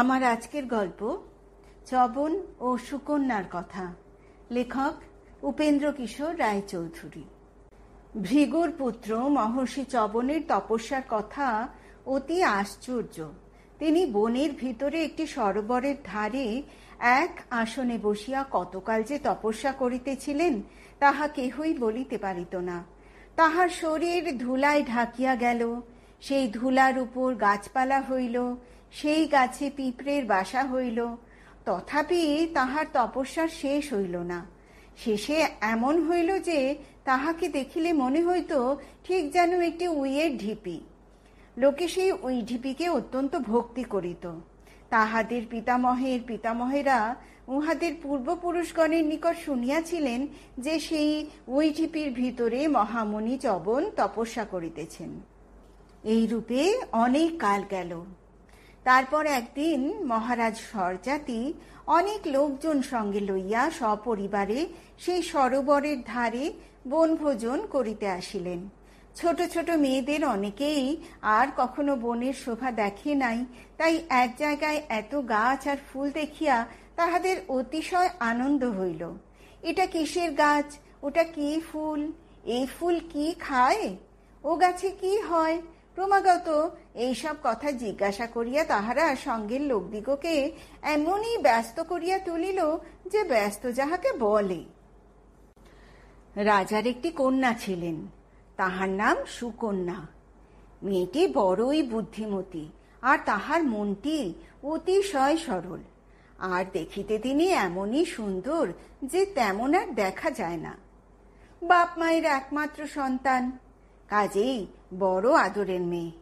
আমার আজকের গল্প চবন ও সুকন্যার কথা। লেখক উপেন্দ্র কিশোর রায়চৌধুরী। ভৃগুর পুত্র মহর্ষি চবনের তপস্যার কথা অতি আশ্চর্য। তিনি বনের ভিতরে একটি সরোবরের ধারে এক আসনে বসিয়া কতকাল যে তপস্যা করিতেছিলেন তাহা কেহই বলিতে পারিত না। তাহার শরীর ধুলায় ঢাকিয়া গেল, সেই ধুলার উপর গাছপালা হইল, সেই গাছে পিঁপড়ের বাসা হইল, তথাপি তাহার তপস্যার শেষ হইল না। শেষে এমন হইল যে তাহাকে দেখিলে মনে হইত ঠিক যেন একটি উইয়ের ঢিপি। লোকে সেই উই ঢিপিকে অত্যন্ত ভক্তি করিত। তাহাদের পিতামহের পিতামহেরা উহাদের পূর্বপুরুষগণের নিকট শুনিয়াছিলেন যে সেই উই ঢিপির ভিতরে মহামুনি চবন তপস্যা করিতেছেন। এই রূপে অনেক কাল গেল। তারপর একদিন মহারাজ স্বরজাতি অনেক লোকজন সঙ্গে লইয়া সপরিবারে সেই সরোবরের ধারে বনভোজন করিতে আসিলেন। ছোট ছোট মেয়েদের অনেকেই আর কখনো বনের শোভা দেখে নাই, তাই এক জায়গায় এত গাছ আর ফুল দেখিয়া তাহাদের অতিশয় আনন্দ হইল। এটা কিসের গাছ, ওটা কি ফুল, এই ফুল কি খায়, ও গাছে কি হয়, ক্রমাগত এইসব কথা জিজ্ঞাসা করিয়া তাহারা সঙ্গের লোকদিগকে এমনই ব্যস্ত করিয়া তুলিল যে ব্যস্ত যাহাকে বলে। রাজার একটি কন্যা ছিলেন, তাহার নাম সুকন্যা। মেয়েটি বড়ই বুদ্ধিমতী, আর তাহার মনটি অতিশয় সরল। আর দেখিতে তিনি এমনই সুন্দর যে তেমন আর দেখা যায় না। বাপ মায়ের একমাত্র সন্তান, কাজেই বড় আদরের মেয়ে।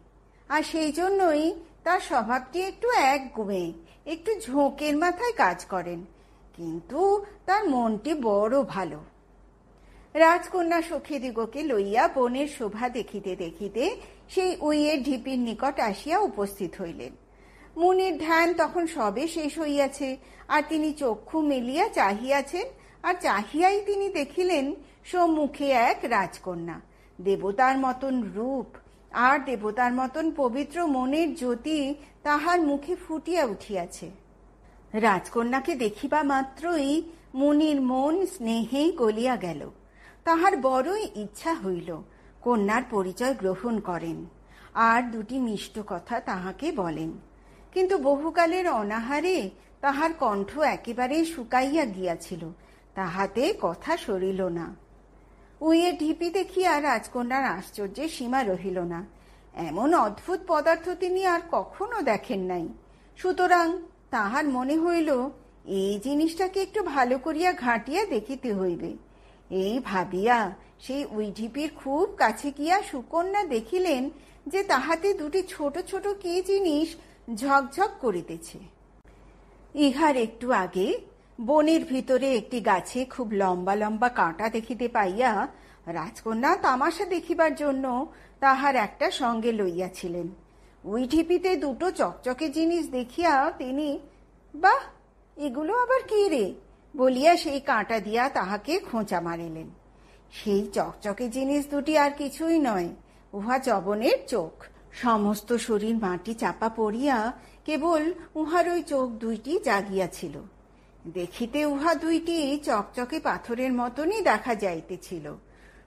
আর সেই জন্যই তার স্বভাবটি একটু একগুঁয়ে, একটু ঝোঁকের মাথায় কাজ করেন, কিন্তু তার মনটি বড় ভালো। রাজকন্যা সখীদিগকে লইয়া বনের শোভা দেখিতে দেখিতে সেই উইয়ের ঢিপির নিকট আসিয়া উপস্থিত হইলেন। মুনির ধ্যান তখন সবে শেষ হইয়াছে, আর তিনি চক্ষু মেলিয়া চাহিয়াছেন, আর চাহিয়াই তিনি দেখিলেন সম্মুখে এক রাজকন্যা, দেবতার মতন রূপ আর দেবতার মতন পবিত্র মনের জ্যোতি তাহার মুখে ফুটিয়া উঠিয়াছে। রাজকন্যাকে দেখিবা মাত্রই মুনির মন স্নেহেই গলিয়া গেল। তাহার বড়ই ইচ্ছা হইল কন্যার পরিচয় গ্রহণ করেন আর দুটি মিষ্ট কথা তাহাকে বলেন। কিন্তু বহুকালের অনাহারে তাহার কণ্ঠ একেবারে শুকাইয়া গিয়াছিল, তাহাতে কথা সরিল না। উইয়ের ঢিপি দেখিয়া রাজকন্যার আশ্চর্যের সীমা রহিল না। এমন অদ্ভুত পদার্থ তিনি আর কখনো দেখেন নাই। সুতরাং তাহার মনে হইল এই জিনিসটাকে একটু ভালো করিয়া ঘাঁটিয়া দেখিতে হইবে। এই ভাবিয়া সেই উই ঢিপির খুব কাছে গিয়া সুকন্যা দেখিলেন যে তাহাতে দুটি ছোট ছোট কি জিনিস ঝকঝক করিতেছে। ইহার একটু আগে বনের ভিতরে একটি গাছে খুব লম্বা লম্বা কাঁটা দেখিতে পাইয়া রাজকন্যা তামাশা দেখিবার জন্য তাহার একটা সঙ্গে লইয়াছিলেন। উই ঢিপিতে দুটো চকচকে জিনিস দেখিয়া তিনি, বাহ, এগুলো আবার কি রে বলিয়া সেই কাঁটা দিয়া তাহাকে খোঁচা মারিলেন। সেই চকচকে জিনিস দুটি আর কিছুই নয়, উহা চবনের চোখ। সমস্ত শরীর মাটি চাপা পড়িয়া কেবল উহার ওই চোখ দুইটি জাগিয়াছিল। দেখিতে উহা দুইটি চকচকে পাথরের মতনই দেখা যাইতেছিল।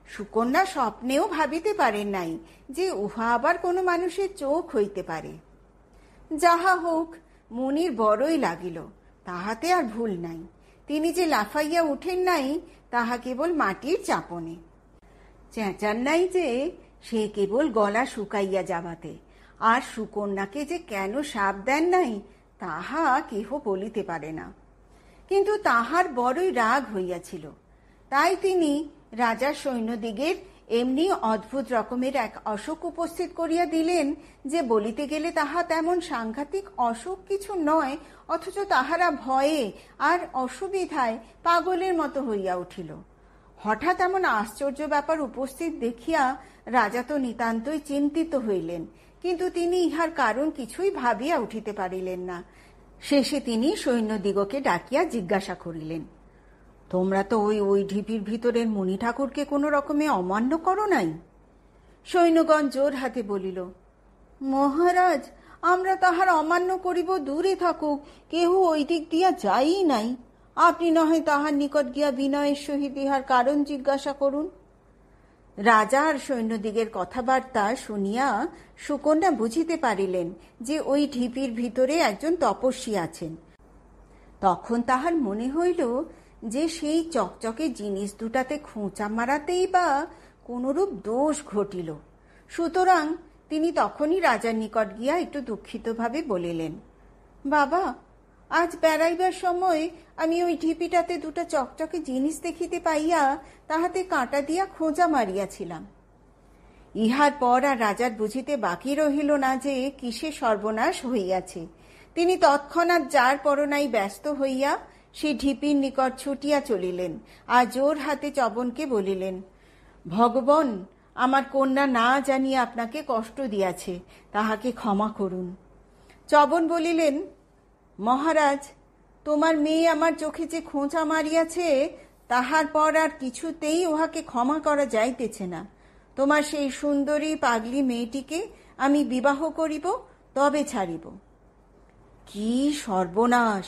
সুকন্যা স্বপ্নেও ভাবিতে পারেন নাই যে উহা আবার কোনো মানুষের চোখ হইতে পারে। যাহা হোক, মুনির বড়ই লাগিল, তাহাতে আর ভুল নাই। তিনি যে লাফাইয়া উঠেন নাই তাহা কেবল মাটির চাপনে, চেঁচান নাই যে সে কেবল গলা শুকাইয়া যাবাতে, আর সুকন্যাকে যে কেন শাপ দেন নাই তাহা কেহ বলিতে পারে না। কিন্তু তাহার বড়ই রাগ হইয়াছিল, তাই তিনি রাজার সৈন্যদিগের এমনি অদ্ভুত রকমের এক অসুখ উপস্থিত করিয়া দিলেন যে বলিতে গেলে তাহা তেমন সাংঘাতিক অসুখ কিছু নয়, অথচ তাহারা ভয়ে আর অসুবিধায় পাগলের মতো হইয়া উঠিল। হঠাৎ এমন আশ্চর্য ব্যাপার উপস্থিত দেখিয়া রাজা তো নিতান্তই চিন্তিত হইলেন, কিন্তু তিনি ইহার কারণ কিছুই ভাবিয়া উঠিতে পারিলেন না। শেষে তিনি সৈন্যদিগকে ডাকিয়া জিজ্ঞাসা করিলেন, তোমরা তো ওই ঢিপির ভিতরের মুনি ঠাকুরকে কোনো রকমে অমান্য করো নাই? সৈন্যগণ জোর হাতে বলিল, মহারাজ, আমরা তাহার অমান্য করিব, দূরে থাকুক, কেহ ওই দিক দিয়া যাই নাই। আপনি নহে তাহার নিকট গিয়া বিনয়ের সহিত ইহার কারণ জিজ্ঞাসা করুন। রাজা আর সৈন্যদিগের কথাবার্তা শুনিয়া সুকন্যা বুঝিতে পারিলেন যে ওই ঢিপির ভিতরে একজন তপস্বী আছেন। তখন তাহার মনে হইল যে সেই চকচকে জিনিস দুটাতে খোঁচা মারাতেই বা কোনরূপ দোষ ঘটিল। সুতরাং তিনি তখনই রাজার নিকট গিয়া একটু দুঃখিতভাবে বলিলেন, বাবা, আজ বেড়াইবার সময় আমি ওই ঢিপিটাতে দুটা চকচকে জিনিস দেখিতে পাইয়া তাহাতে কাঁটা দিয়া খোঁজা মারিয়াছিলাম। ইহার পর আর রাজার বুঝিতে বাকি রহিল না যে কিসে সর্বনাশ হইয়াছে। তিনি তৎক্ষণাৎ যার পরনাই ব্যস্ত হইয়া সেই ঢিপির নিকট ছুটিয়া চলিলেন আর জোর হাতে চবনকে বলিলেন, ভগবান, আমার কন্যা না জানিয়া আপনাকে কষ্ট দিয়াছে, তাহাকে ক্ষমা করুন। চবন বলিলেন, মহারাজ, তোমার মেয়ে আমার চোখে যে খোঁচা মারিয়াছে তাহার পর আর কিছুতেই উহাকে ক্ষমা করা যাইতেছে না। তোমার সেই সুন্দরী পাগলি মেয়েটিকে আমি বিবাহ করিব, তবে ছাড়িব। কি সর্বনাশ!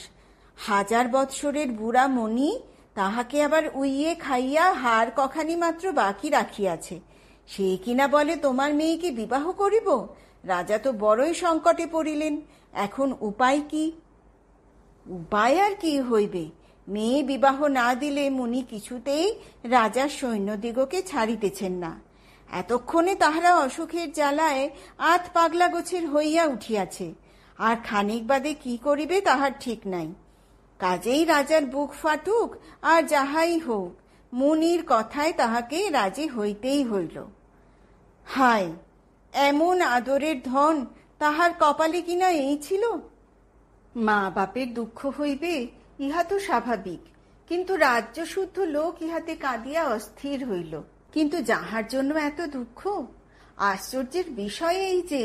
1000 বৎসরের বুড়া মণি তাহাকে আবার উইয়ে খাইয়া হাড় কখানি মাত্র বাকি রাখিয়াছে, সে কিনা বলে তোমার মেয়েকে বিবাহ করিব। রাজা তো বড়ই সংকটে পড়িলেন। এখন উপায় কি? উপায় আর কি হইবে? মেয়ে বিবাহ না দিলে মুনি কিছুতেই রাজার সৈন্যদিগকে ছাড়িতেছেন না। এতক্ষণে তাহারা অসুখের জ্বালায় আধ পাগলা গোছের হইয়া উঠিয়াছে, আর খানিক বাদে কি করিবে তাহার ঠিক নাই। কাজেই রাজার বুক ফাটুক আর যাহাই হোক, মুনির কথায় তাহাকে রাজি হইতেই হইল। হায়, এমন আদরের ধন তাহার কপালে কিনা এই ছিল! মা বাপের দুঃখ হইবে, ইহা তো স্বাভাবিক, কিন্তু রাজ্যশুদ্ধ লোক ইহাতে কাঁদিয়া অস্থির হইল। কিন্তু যাহার জন্য এত দুঃখ, আশ্চর্যের বিষয় এই যে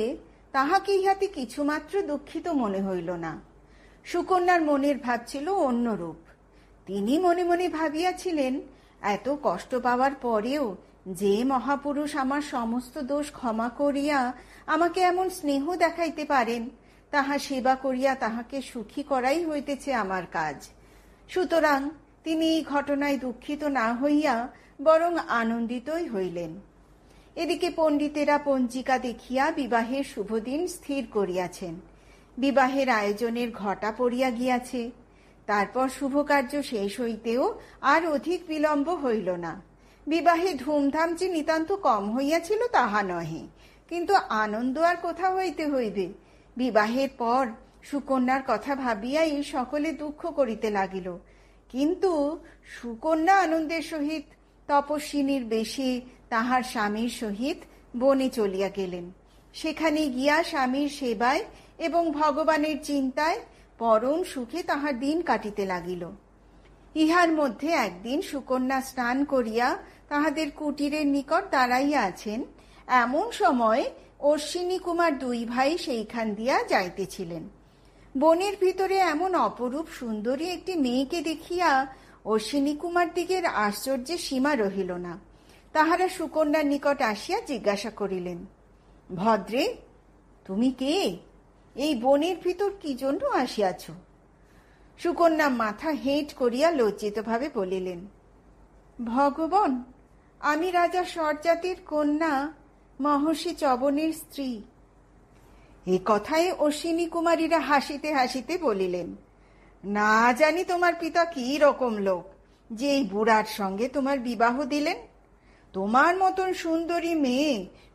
তাহাকে ইহাতে কিছুমাত্র দুঃখিত মনে হইল না। সুকন্যার মনের ভাব ছিল অন্যরূপ। তিনি মনে মনে ভাবিয়াছিলেন, এত কষ্ট পাওয়ার পরেও যে মহাপুরুষ আমার সমস্ত দোষ ক্ষমা করিয়া আমাকে এমন স্নেহ দেখাইতে পারেন, তাহা সেবা করিয়া তাহাকে সুখী করাই হইতেছে আমার কাজ। সুতরাং তিনি এই ঘটনায় দুঃখিত না হইয়া বরং আনন্দিতই হইলেন। এদিকে পণ্ডিতেরা পঞ্জিকা দেখিয়া বিবাহের শুভদিন স্থির করিয়াছেন। বিবাহের আয়োজনের ঘটা পড়িয়া গিয়াছে। তারপর শুভ কার্য শেষ হইতেও আর অধিক বিলম্ব হইল না। বিবাহে ধুমধাম যে নিতান্ত কম হইয়াছিল তাহা নহে, কিন্তু আনন্দ আর কোথা হইতে হইবে। বিবাহের পর সুকন্যার কথা ভাবিয়াই সকলে দুঃখ করিতে লাগিল। কিন্তু সুকন্যা আনন্দের সহিত তপস্বিনীর বেশে তাহার স্বামীর সহিত বনে চলিয়া গেলেন। সেখানে গিয়া স্বামীর সেবায় এবং ভগবানের চিন্তায় পরম সুখে তাহার দিন কাটিতে লাগিল। ইহার মধ্যে একদিন সুকন্যা স্নান করিয়া তাহাদের কুটিরের নিকট দাঁড়াইয়া আছেন। এমন সময় অশ্বিনী কুমার 2 ভাই সেইখান দিয়া যাইতেছিলেন। বনের ভিতরে এমন অপরূপ সুন্দরী একটি মেয়েকে দেখিয়া অশ্বিনী কুমার দিগের আশ্চর্যের সীমা রহিল না। তাহারা সুকন্যার নিকট আসিয়া জিজ্ঞাসা করিলেন, ভদ্রে, তুমি কে? এই বনের ভিতর কি জন্য আসিয়াছ? সুকন্যা মাথা হেঁট করিয়া লজ্জিতভাবে বলিলেন, ভগবান, আমি রাজা সরজাতির কন্যা মহর্ষি চবনের স্ত্রী। এই কথায় অশ্বিনী কুমারীরা হাসিতে হাসিতে বলিলেন, না জানি তোমার পিতা কি রকম লোক যে এই বুড়ার সঙ্গে তোমার বিবাহ দিলেন। তোমার মতন সুন্দরী মেয়ে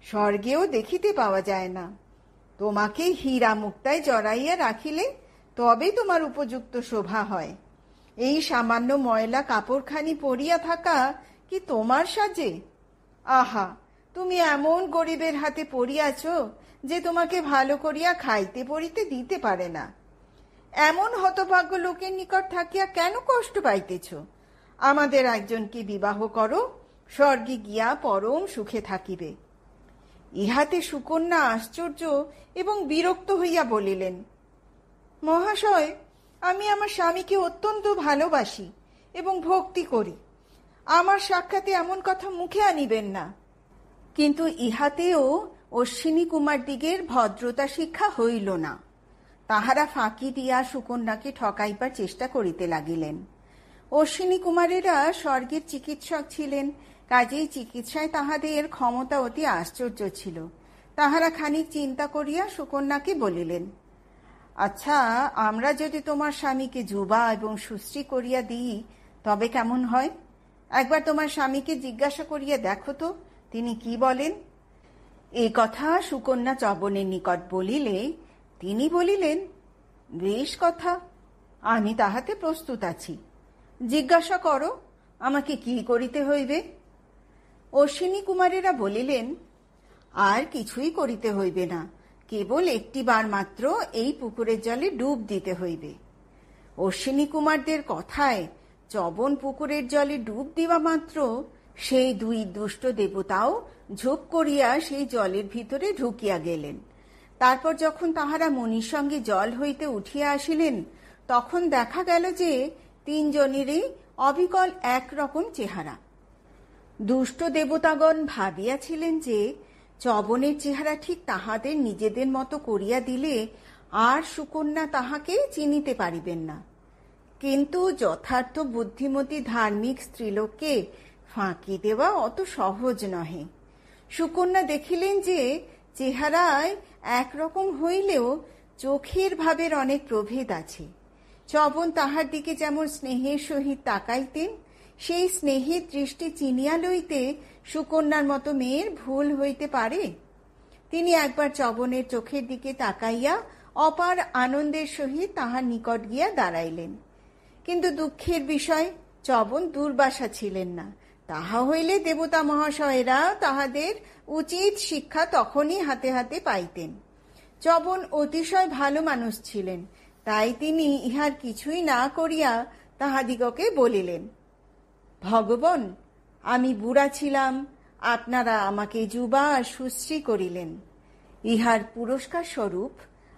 স্বর্গেও দেখিতে পাওয়া যায় না। তোমাকে হীরা মুক্তায় জড়াইয়া রাখিলে তবে তোমার উপযুক্ত শোভা হয়। এই সামান্য ময়লা কাপড়খানি পরিয়া থাকা কি তোমার সাজে? আহা, তুমি এমন গরিবের হাতে পড়িয়াছ যে তোমাকে ভালো করিয়া খাইতে পড়িতে দিতে পারে না। এমন হতভাগ্য লোকের নিকট থাকিয়া কেন কষ্ট পাইতেছ? আমাদের একজনকে বিবাহ করো, স্বর্গে গিয়া পরম সুখে থাকিবে। ইহাতে সুকন্যা আশ্চর্য এবং বিরক্ত হইয়া বলিলেন, মহাশয়, আমি আমার স্বামীকে অত্যন্ত ভালোবাসি এবং ভক্তি করি। আমার সাক্ষাতে এমন কথা মুখে আনিবেন না। কিন্তু ইহাতেও অশ্বিনী কুমার দিগের ভদ্রতা শিক্ষা হইল না। তাহারা ফাঁকি দিয়া সুকন্যাকে ঠকাইবার চেষ্টা করিতে লাগিলেন। অশ্বিনী কুমারেরা স্বর্গের চিকিৎসক ছিলেন, কাজেই চিকিৎসায় তাহাদের ক্ষমতা অতি আশ্চর্য ছিল। তাহারা খানিক চিন্তা করিয়া সুকন্যাকে বলিলেন, আচ্ছা, আমরা যদি তোমার স্বামীকে যুবা এবং সুশ্রী করিয়া দিই তবে কেমন হয়? একবার তোমার স্বামীকে জিজ্ঞাসা করিয়া দেখো তো তিনি কি বলেন। এই কথা সুকন্যা চবনের নিকট বলিলে তিনি বলিলেন, বেশ কথা, আমি তাহাতে প্রস্তুত আছি। জিজ্ঞাসা করো, আমাকে কি করিতে হইবে? অশ্বিনী কুমারেরা বলিলেন, আর কিছুই করিতে হইবে না, কেবল একটি বার মাত্র এই পুকুরের জলে ডুব দিতে হইবে। অশ্বিনী কুমারদের কথায় চবন পুকুরের জলে ডুব দিবা মাত্র সেই দুই দুষ্ট দেবতাও ঝোপ করিয়া সেই জলের ভিতরে ঢুকিয়া গেলেন। তারপর যখন তাহারা মনির সঙ্গে জল হইতে উঠিয়া আসিলেন, তখন দেখা গেল যে তিনজনেরই অবিকল একরকম চেহারা। দুষ্ট দেবতাগণ ভাবিয়াছিলেন যে চবনের চেহারা ঠিক তাহাদের নিজেদের মতো করিয়া দিলে আর সুকন্যা তাহাকে চিনিতে পারিবেন না। কিন্তু যথার্থ বুদ্ধিমতী ধার্মিক স্ত্রীলোককে ফাঁকি দেওয়া অত সহজ নহে। সুকন্যা দেখিলেন যে চেহারায় একরকম হইলেও চোখের ভাবের অনেক প্রভেদ আছে। চবন তাহার দিকে যেমন স্নেহের সহিত তাকাইতেন, সেই স্নেহের দৃষ্টি চিনিয়া লইতে সুকন্যার মতো মেয়ের ভুল হইতে পারে? তিনি একবার চবনের চোখের দিকে তাকাইয়া অপার আনন্দের সহিত তাহার নিকট গিয়া দাঁড়াইলেন। কিন্তু দুঃখের বিষয়, চবন দুর্বাসা ছিলেন না। তাহা হইলে দেবতা মহাশয়েরা তাহাদের উচিত শিক্ষা তখনই হাতে হাতে পাইতেন। চবন অতিশয় ভালো মানুষ ছিলেন, তাই তিনি ইহার কিছুই না করিয়া তাহাদিগকে বলিলেন, ভগবান, আমি বুড়া ছিলাম, আপনারা আমাকে যুবা সুশ্রী করিলেন। ইহার পুরস্কার স্বরূপ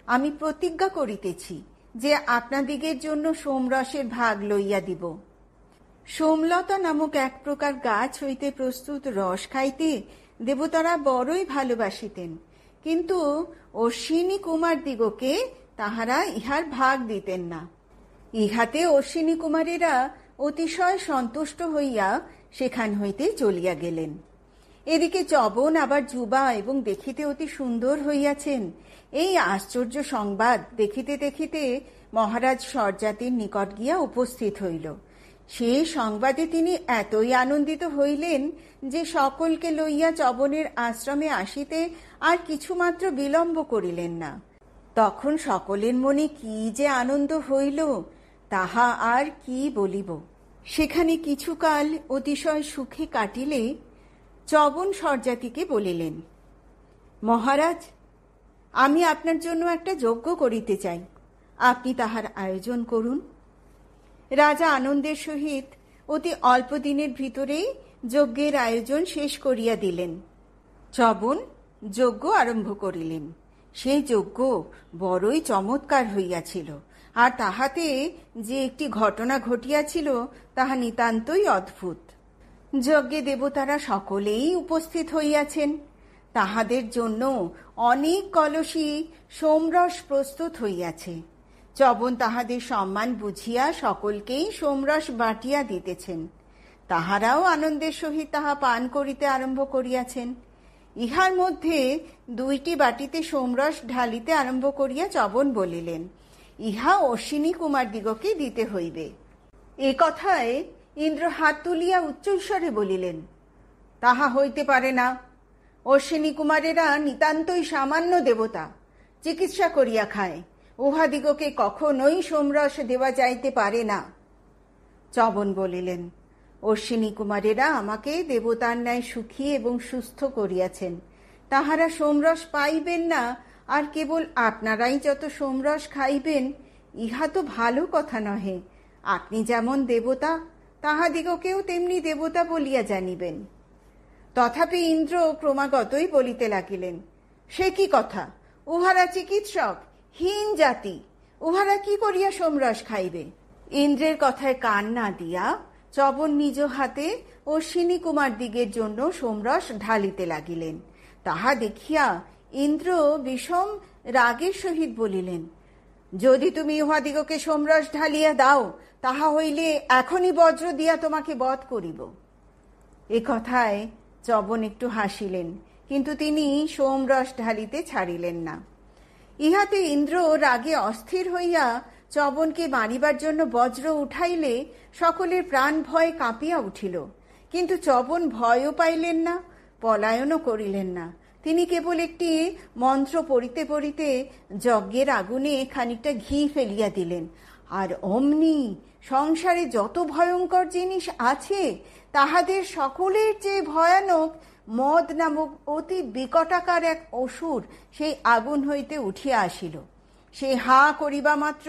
আমি প্রতিজ্ঞা করিতেছি যে আপনাদিগের জন্য সোমরসের ভাগ লইয়া দিব। সোমলতা নামক এক প্রকার গাছ হইতে প্রস্তুত রস খাইতে দেবতারা বড়ই ভালোবাসিতেন, কিন্তু অশ্বিনী কুমার দিগকে তাহারা ইহার ভাগ দিতেন না। ইহাতে অশ্বিনী কুমারেরা অতিশয় সন্তুষ্ট হইয়া সেখান হইতে চলিয়া গেলেন। এদিকে চবন আবার যুবা এবং দেখিতে অতি সুন্দর হইয়াছেন, এই আশ্চর্য সংবাদ দেখিতে দেখিতে মহারাজ স্বরজাতির নিকট গিয়া উপস্থিত হইল। সেই সংবাদে তিনি এতই আনন্দিত হইলেন যে সকলকে লইয়া চবনের আশ্রমে আসিতে আর কিছুমাত্র বিলম্ব করিলেন না। তখন সকলের মনে কি যে আনন্দ হইল তাহা আর কি বলিব। সেখানে কিছুকাল অতিশয় সুখে কাটিলে চবন স্বরজাতিকে বলিলেন, মহারাজ, আমি আপনার জন্য একটা যজ্ঞ করিতে চাই, আপনি তাহার আয়োজন করুন। রাজা আনন্দের সহিত অতি অল্প দিনের ভিতরেই যজ্ঞের আয়োজন শেষ করিয়া দিলেন। চবন যজ্ঞ আরম্ভ করিলেন। সেই যজ্ঞ বড়ই চমৎকার হইয়াছিল, আর তাহাতে যে একটি ঘটনা ঘটিয়াছিল তাহা নিতান্তই অদ্ভুত। যজ্ঞে দেবতারা সকলেই উপস্থিত হইয়াছেন। তাহাদের জন্য অনেক কলসী সোমরস প্রস্তুত হইয়াছে। চবন তাহাদের সম্মান বুঝিয়া সকলকেই সোমরস বাটিয়া দিতেছেন। তাহারাও আনন্দের সহিত তাহা পান করিতে আরম্ভ করিয়াছেন। ইহার মধ্যে দুইটি বাটিতে সোমরস ঢালিতে আরম্ভ করিয়া চবন বলিলেন, ইহা অশ্বিনী কুমার দিগকে দিতে হইবে। এ কথায় ইন্দ্র হাত তুলিয়া উচ্চস্বরে বলিলেন, তাহা হইতে পারে না। অশ্বিনী কুমারেরা নিতান্তই সামান্য দেবতা, চিকিৎসা করিয়া খায়, উহাদিগকে কখনোই সোমরস দেওয়া যাইতে পারে না। চবন বলিলেন, অশ্বিনী কুমারেরা আমাকে দেবতার ন্যায় সুখী এবং সুস্থ করিয়াছেন, তাহারা সোমরস পাইবেন না, আর কেবল আপনারাই যত সোমরস খাইবেন, ইহা তো ভালো কথা নহে। আপনি যেমন দেবতা, তাহাদিগকেও তেমনি দেবতা বলিয়া জানিবেন। তথাপি ইন্দ্র ক্রমাগতই বলিতে লাগিলেন, সে কি কথা, উহারা চিকিৎসক, হীন জাতি, উহারা কি করিয়া সোমরস খাইবে? ইন্দ্রের কথায় কান না দিয়া চবন নিজ হাতে অশ্বিনী কুমার দিগের জন্য সোমরস ঢালিতে লাগিলেন। তাহা দেখিয়া ইন্দ্র বিষম রাগের সহিত বলিলেন, যদি তুমি উহাদিগকে সোমরস ঢালিয়া দাও, তাহা হইলে এখনই বজ্র দিয়া তোমাকে বধ করিব। এ কথায় চ্যবন একটু হাসিলেন, কিন্তু তিনি সোমরস ঢালিতে ছাড়িলেন না। ইহাতে ইন্দ্র রাগে অস্থির হইয়া চ্যবনকে মারিবার জন্য বজ্র উঠাইলে সকলের প্রাণ ভয়ে কাঁপিয়া উঠিল। কিন্তু চ্যবন ভয়ও পাইলেন না, পলায়নও করিলেন না। তিনি কেবল একটি মন্ত্র পড়িতে পড়িতে যজ্ঞের আগুনে খানিকটা ঘি ফেলিয়া দিলেন, আর অমনি সংসারে যত ভয়ঙ্কর জিনিস আছে তাহাদের সকলের চেয়ে ভয়ানক মদ নামক অতি বিকটাকার এক অসুর সেই আগুন হইতে উঠিয়া আসিল। সে হা করিবা মাত্র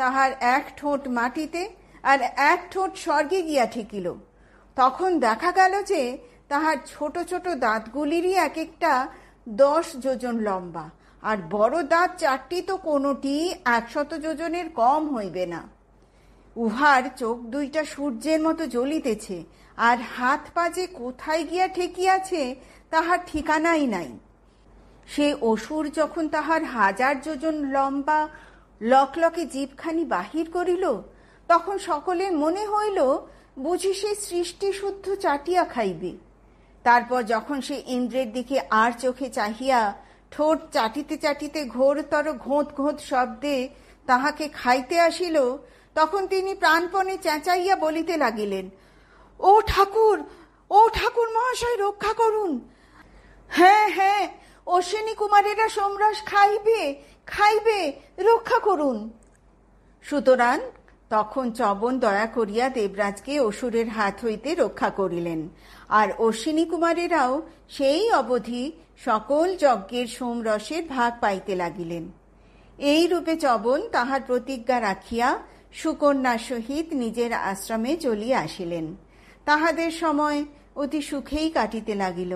তাহার এক ঠোঁট মাটিতে আর এক ঠোঁট স্বর্গে গিয়া ঠেকিল। তখন দেখা গেল যে তাহার ছোট ছোট দাঁতগুলিরই এক একটা 10 যোজন লম্বা, আর বড় দাঁত 4টি তো কোনোটি 100 যোজনের কম হইবে না। উহার চোখ দুইটা সূর্যের মতো জ্বলিতেছে, আর হাত পা যে কোথায় গিয়া ঠেকিয়াছে তাহার ঠিকানাই নাই। সে অসুর যখন তাহার 1000 যোজন লম্বা লকলকে জিভখানি বাহির করিল, তখন সকলের মনে হইল বুঝি সে সৃষ্টি শুদ্ধ চাটিয়া খাইবে। তারপর যখন সে ইন্দ্রের দিকে আর চোখে চাহিয়া ঠোঁট চাটিতে চাটিতে ঘোরতর ঘোঁত ঘোঁত শব্দে তাহাকে খাইতে আসিল, তখন তিনি প্রাণপণে চেঁচাইয়া বলিতে লাগিলেন, ও ঠাকুর, ও ঠাকুর মহাশয়, রক্ষা করুন। হ্যাঁ হ্যাঁ, অশ্বিনী কুমারেরা সোমরস খাইবে খাইবে, রক্ষা করুন। সুতরাং তখন চ্যবন দয়া করিয়া দেবরাজকে অসুরের হাত হইতে রক্ষা করিলেন, আর অশ্বিনী কুমারেরাও সেই অবধি সকল যজ্ঞের সোমরসের ভাগ পাইতে লাগিলেন। এই রূপে চ্যবন তাহার প্রতিজ্ঞা রাখিয়া সুকন্যার সহিত নিজের আশ্রমে চলিয়া আসিলেন। তাহাদের সময় অতি সুখেই কাটিতে লাগিল।